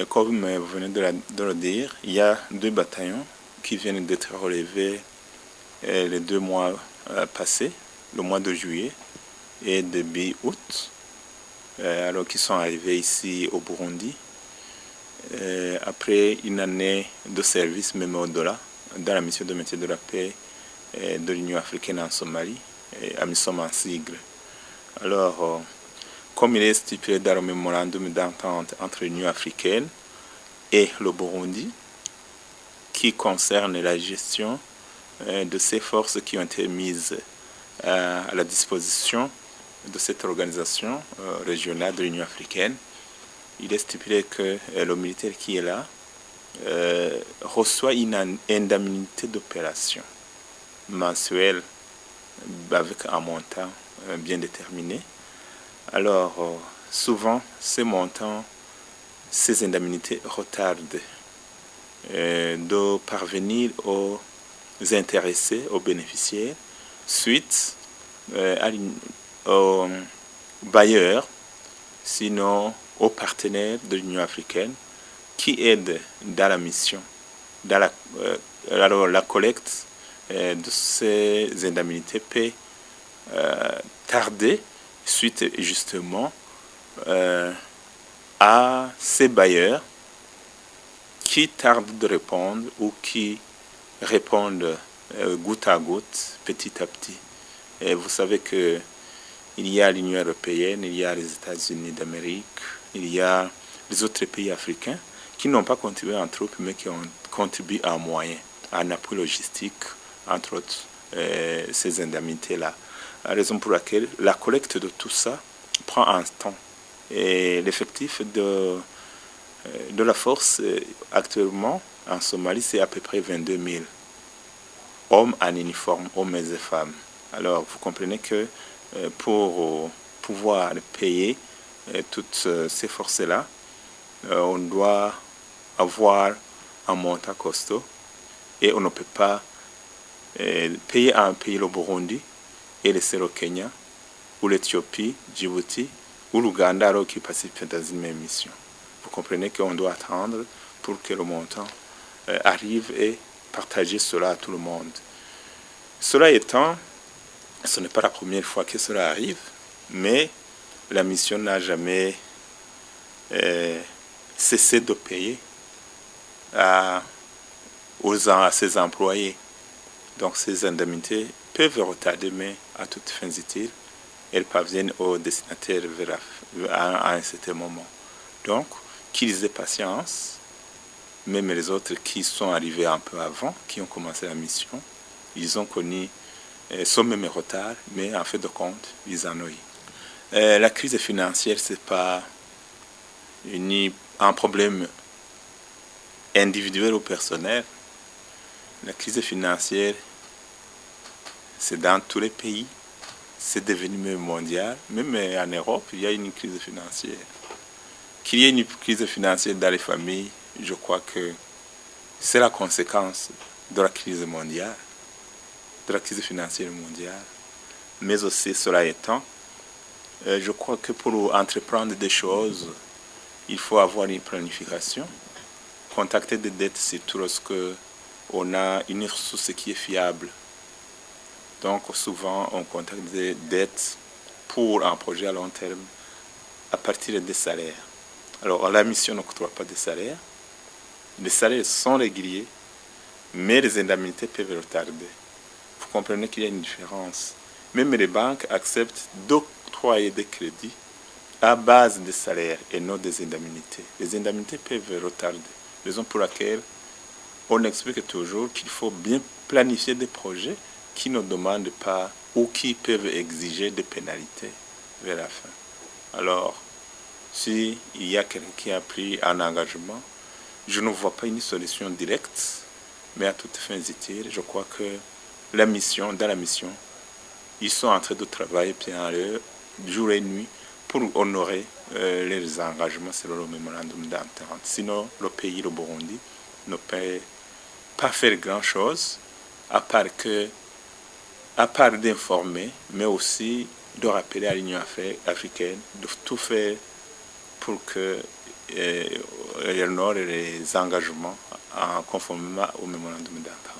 Comme vous venez de le dire, il y a 2 bataillons qui viennent d'être relevés les 2 mois passés, le mois de juillet et début août, alors qu'ils sont arrivés ici au Burundi. Après une année de service, même au-delà, dans la mission de maintien de la paix de l'Union africaine en Somalie, AMISOM en sigle. Alors, comme il est stipulé dans le mémorandum d'entente entre l'Union africaine et le Burundi, qui concerne la gestion de ces forces qui ont été mises à la disposition de cette organisation régionale de l'Union africaine, il est stipulé que le militaire qui est là reçoit une indemnité d'opération mensuelle avec un montant bien déterminé. Alors, souvent, ces montants, ces indemnités retardent de parvenir aux intéressés, aux bénéficiaires, suite aux bailleurs, sinon aux partenaires de l'Union africaine qui aident dans la mission, dans la collecte de ces indemnités peut tarder suite justement à ces bailleurs qui tardent de répondre ou qui répondent goutte à goutte, petit à petit. Et vous savez que il y a l'Union européenne, il y a les États-Unis d'Amérique, il y a les autres pays africains qui n'ont pas contribué en troupes, mais qui ont contribué en moyens, en appui logistique, entre autres, ces indemnités-là. La raison pour laquelle la collecte de tout ça prend un temps. Et l'effectif de la force actuellement en Somalie, c'est à peu près 22 000 hommes en uniforme, hommes et femmes. Alors vous comprenez que pour pouvoir payer toutes ces forces-là, on doit avoir un montant costaud et on ne peut pas payer à un pays, le Burundi, et laisser le Kenya, ou l'Éthiopie, Djibouti, ou l'Ouganda alors qui participent dans une même mission. Vous comprenez qu'on doit attendre pour que le montant arrive et partager cela à tout le monde. Cela étant, ce n'est pas la première fois que cela arrive, mais la mission n'a jamais cessé de payer à ses employés. Donc ces indemnités peuvent retarder, mais à toutes fins utiles, elles parviennent aux destinataires à un certain moment. Donc, qu'ils aient patience, même les autres qui sont arrivés un peu avant, qui ont commencé la mission, ils ont connu ce même retard, mais en fait de compte, ils en ont eu. La crise financière, ce n'est pas un problème individuel ou personnel. La crise financière, c'est dans tous les pays. C'est devenu même mondial. Même en Europe, il y a une crise financière. Qu'il y ait une crise financière dans les familles, je crois que c'est la conséquence de la crise mondiale, de la crise financière mondiale. Mais aussi, cela étant, je crois que pour entreprendre des choses, il faut avoir une planification, contacter des dettes, surtout lorsque on a une ressource qui est fiable. Donc souvent, on contacte des dettes pour un projet à long terme à partir des salaires. Alors la mission n'octroie pas de salaires. Les salaires sont réguliers, mais les indemnités peuvent retarder. Vous comprenez qu'il y a une différence. Même les banques acceptent d'octroyer des crédits à base des salaires et non des indemnités. Les indemnités peuvent retarder. Raison pour laquelle on explique toujours qu'il faut bien planifier des projets qui ne demandent pas ou qui peuvent exiger des pénalités vers la fin. Alors, s'il y a quelqu'un qui a pris un engagement, je ne vois pas une solution directe, mais à toutes fins utiles, je crois que dans la mission, ils sont en train de travailler bien à l'heure, jour et nuit, pour honorer les engagements selon le mémorandum d'entente. Sinon, le pays, le Burundi, ne peut pas faire grand-chose, à part d'informer, mais aussi de rappeler à l'Union africaine de tout faire pour que et honore les engagements conformément au mémorandum d'entente.